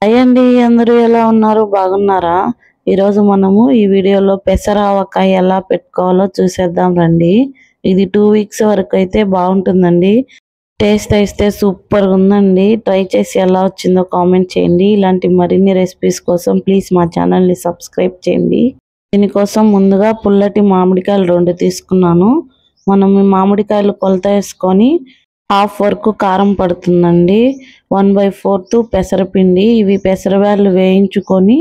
Hi అండి, అందరూ ఎలా ఉన్నారు? బాగున్నారా? ఈరోజు మనము ఈ వీడియోలో పెసర ఆవకాయ ఎలా పెట్టుకోవాలో చూసేద్దాం రండి. ఇది 2 వీక్స్ వరకు అయితే బాగుంటుందండి. టేస్ట్ అయితే సూపర్ ఉందండి. ట్రై చేసి ఎలా వచ్చిందో కామెంట్ చేయండి. ఇలాంటి మరిన్ని రెసిపీస్ కోసం ప్లీజ్ మా ఛానల్ని సబ్స్క్రైబ్ చేయండి. దీనికోసం ముందుగా పుల్లటి మామిడికాయలు 2 తీసుకున్నాను. మనం ఈ మామిడికాయలు కొలత వేసుకొని హాఫ్ వరకు కారం పడుతుందండి. 1/4 పెసరపిండి. ఇవి పెసరబ్యాళ్ళు వేయించుకొని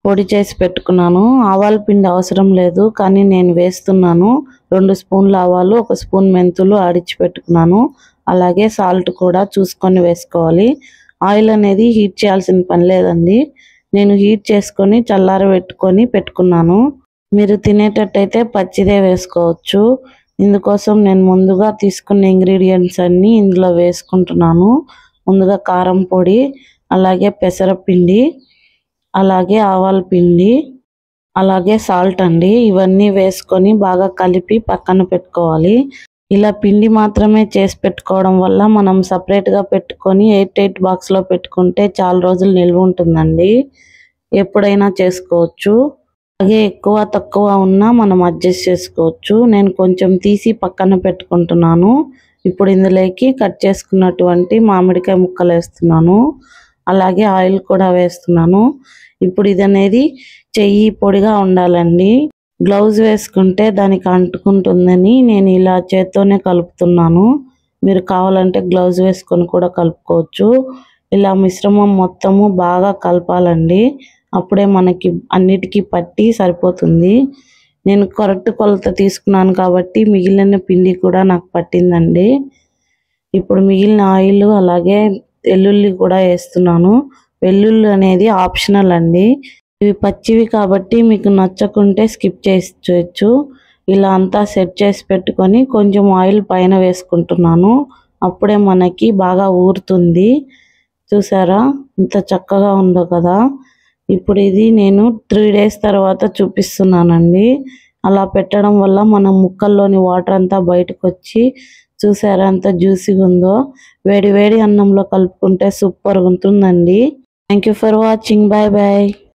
పొడి చేసి పెట్టుకున్నాను. ఆవాల పిండి అవసరం లేదు, కానీ నేను వేస్తున్నాను. 2 స్పూన్ల ఆవాలు, 1 స్పూన్ మెంతులు ఆడిచి పెట్టుకున్నాను. అలాగే సాల్ట్ కూడా చూసుకొని వేసుకోవాలి. ఆయిల్ అనేది హీట్ చేయాల్సిన పని లేదండి. నేను హీట్ చేసుకొని చల్లారబెట్టుకొని పెట్టుకున్నాను. మీరు తినేటట్టయితే పచ్చిదే వేసుకోవచ్చు. ఇందుకోసం నేను ముందుగా తీసుకున్న ఇంగ్రీడియంట్స్ అన్నీ ఇందులో వేసుకుంటున్నాను. ముందుగా కారం పొడి, అలాగే పెసరపిండి, అలాగే ఆవాల పిండి, అలాగే సాల్ట్ అండి. ఇవన్నీ వేసుకొని బాగా కలిపి పక్కన పెట్టుకోవాలి. ఇలా పిండి మాత్రమే చేసి పెట్టుకోవడం వల్ల మనం సపరేట్గా పెట్టుకొని 8 బాక్స్లో పెట్టుకుంటే చాలా రోజులు నిల్వ ఉంటుందండి. ఎప్పుడైనా చేసుకోవచ్చు. అలాగే ఎక్కువ తక్కువ ఉన్నా మనం అడ్జస్ట్ చేసుకోవచ్చు. నేను కొంచెం తీసి పక్కన పెట్టుకుంటున్నాను. ఇప్పుడు ఇందులోకి కట్ చేసుకున్నటువంటి మామిడికాయ ముక్కలు వేస్తున్నాను. అలాగే ఆయిల్ కూడా వేస్తున్నాను. ఇప్పుడు ఇది అనేది చెయ్యి పొడిగా ఉండాలండి. గ్లౌజ్ వేసుకుంటే దానికి అంటుకుంటుందని నేను ఇలా చేత్తోనే కలుపుతున్నాను. మీరు కావాలంటే గ్లౌజ్ వేసుకొని కూడా కలుపుకోవచ్చు. ఇలా మిశ్రమం మొత్తము బాగా కలపాలండి. అప్పుడే మనకి అన్నిటికీ పట్టి సరిపోతుంది. నేను కరెక్ట్ కొలత తీసుకున్నాను కాబట్టి మిగిలిన పిండి కూడా నాకు పట్టిందండి. ఇప్పుడు మిగిలిన ఆయిల్ అలాగే వెల్లుల్లి కూడా వేస్తున్నాను. వెల్లుల్లి అనేది ఆప్షనల్ అండి. ఇవి పచ్చివి కాబట్టి మీకు నచ్చకుంటే స్కిప్ చేయొచ్చు. ఇలా అంతా సెట్ చేసి పెట్టుకొని కొంచెం ఆయిల్ పైన వేసుకుంటున్నాను. అప్పుడే మనకి బాగా ఊరుతుంది. చూసారా ఇంత చక్కగా ఉందో కదా. ఇప్పుడు ఇది నేను 3 days తర్వాత చూపిస్తున్నానండి. అలా పెట్టడం వల్ల మన ముక్కల్లోని వాటర్ అంతా బయటకు వచ్చి చూసారా ఎంత జ్యూసీగా ఉందో. వేడి వేడి అన్నంలో కలుపుకుంటే సూపర్గా ఉంటుందండి. Thank you for watching. Bye bye.